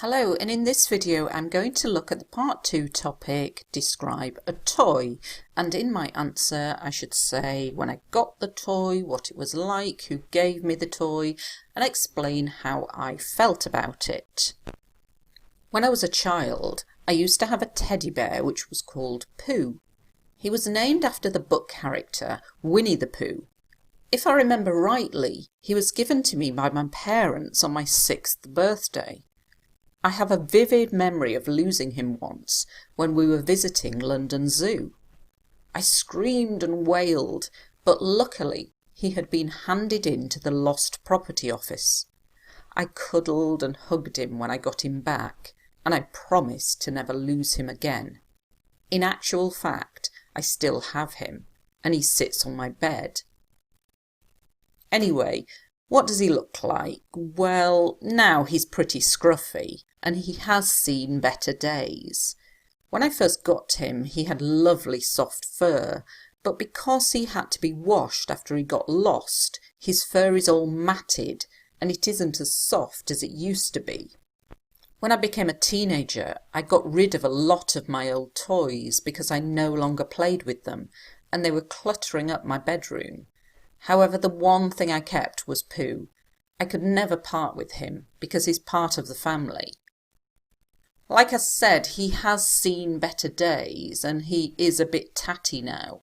Hello, and in this video I'm going to look at the part 2 topic, describe a toy, and in my answer I should say when I got the toy, what it was like, who gave me the toy, and explain how I felt about it. When I was a child, I used to have a teddy bear which was called Pooh. He was named after the book character Winnie the Pooh. If I remember rightly, he was given to me by my parents on my 6th birthday. I have a vivid memory of losing him once when we were visiting London Zoo. I screamed and wailed, but luckily he had been handed in to the Lost Property Office. I cuddled and hugged him when I got him back, and I promised to never lose him again. In actual fact, I still have him, and he sits on my bed. Anyway, what does he look like? Well, now he's pretty scruffy, and he has seen better days. When I first got him, he had lovely soft fur, but because he had to be washed after he got lost, his fur is all matted, and it isn't as soft as it used to be. When I became a teenager, I got rid of a lot of my old toys because I no longer played with them, and they were cluttering up my bedroom. However, the one thing I kept was Pooh. I could never part with him because he's part of the family. Like I said, he has seen better days and he is a bit tatty now.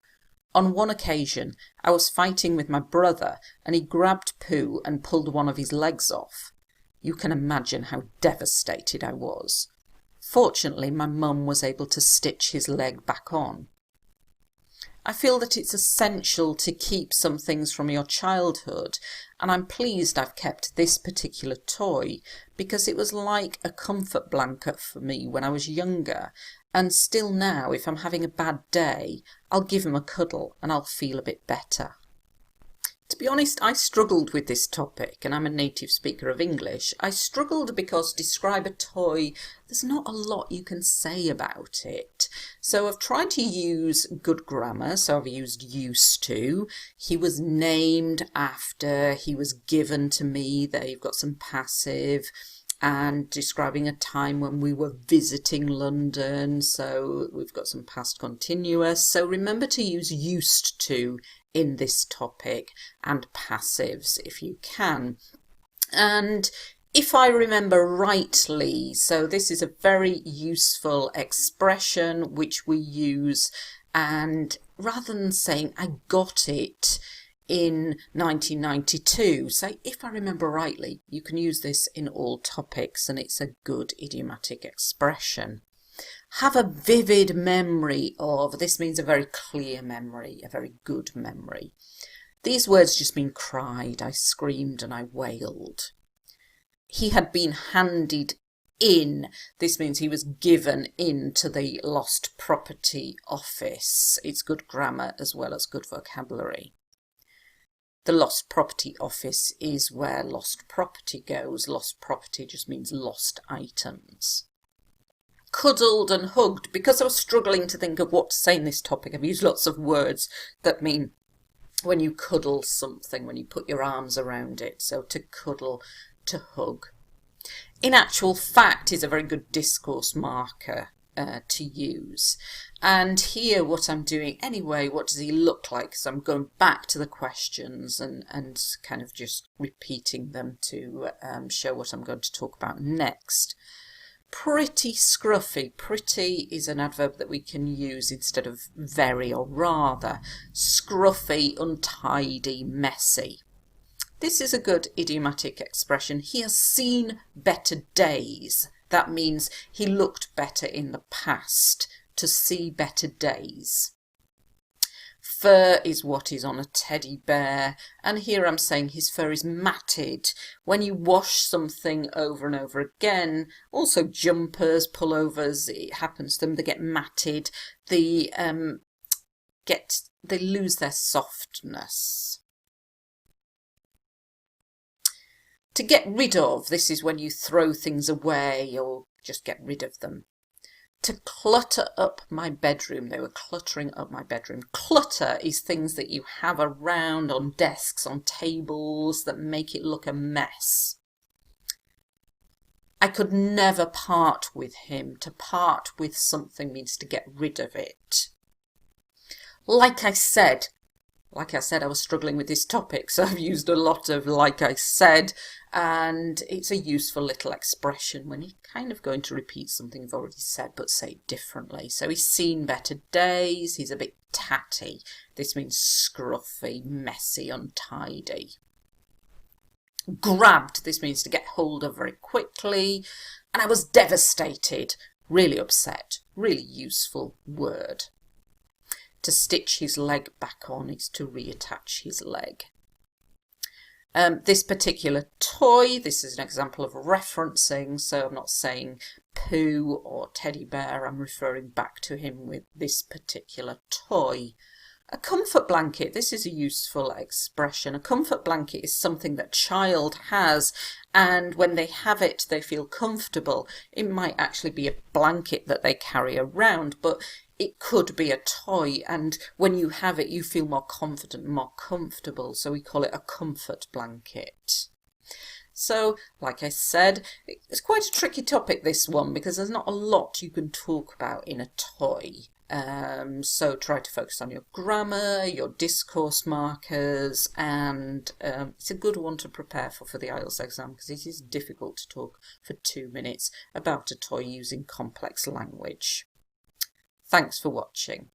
On one occasion, I was fighting with my brother and he grabbed Pooh and pulled one of his legs off. You can imagine how devastated I was. Fortunately, my mum was able to stitch his leg back on. I feel that it's essential to keep some things from your childhood, and I'm pleased I've kept this particular toy because it was like a comfort blanket for me when I was younger, and still now if I'm having a bad day, I'll give him a cuddle and I'll feel a bit better. To be honest, I struggled with this topic, and I'm a native speaker of English. I struggled because describe a toy, there's not a lot you can say about it. So I've tried to use good grammar, so I've used used to. He was named after, he was given to me, there you've got some passive, and describing a time when we were visiting London, so we've got some past continuous. So remember to use used to in this topic and passives if you can. And if I remember rightly, so this is a very useful expression which we use, and rather than saying I got it in 1992, say if I remember rightly, you can use this in all topics and it's a good idiomatic expression. Have a vivid memory of, this means a very clear memory, a very good memory. These words just mean cried, I screamed and I wailed. He had been handed in, this means he was given in to the Lost Property Office. It's good grammar as well as good vocabulary. The Lost Property Office is where lost property goes. Lost property just means lost items. Cuddled and hugged. Because I was struggling to think of what to say in this topic, I've used lots of words that mean when you cuddle something, when you put your arms around it. So to cuddle, to hug. In actual fact is a very good discourse marker to use. And here what I'm doing anyway, what does he look like? So I'm going back to the questions and kind of just repeating them to show what I'm going to talk about next. Pretty scruffy. Pretty is an adverb that we can use instead of very or rather. Scruffy, untidy, messy. This is a good idiomatic expression. He has seen better days. That means he looked better in the past. To see better days. Fur is what is on a teddy bear, and here I'm saying his fur is matted. When you wash something over and over again, also jumpers, pullovers, it happens to them, they get matted, they lose their softness. To get rid of, this is when you throw things away or just get rid of them. To clutter up my bedroom. They were cluttering up my bedroom. Clutter is things that you have around on desks, on tables that make it look a mess. I could never part with him. To part with something means to get rid of it. Like I said, I was struggling with this topic, so I've used a lot of like I said, and it's a useful little expression when you're kind of going to repeat something you've already said, but say it differently. So he's seen better days, he's a bit tatty. This means scruffy, messy, untidy. Grabbed, this means to get hold of very quickly. And I was devastated, really upset, really useful word. To stitch his leg back on is to reattach his leg. This particular toy, this is an example of referencing, so I'm not saying poo or teddy bear, I'm referring back to him with this particular toy. A comfort blanket, this is a useful expression. A comfort blanket is something that a child has, and when they have it they feel comfortable. It might actually be a blanket that they carry around, but it could be a toy, and when you have it you feel more confident and more comfortable, so we call it a comfort blanket. So, like I said, it's quite a tricky topic, this one, because there's not a lot you can talk about in a toy. So try to focus on your grammar, your discourse markers, and it's a good one to prepare for the IELTS exam, because it is difficult to talk for 2 minutes about a toy using complex language. Thanks for watching.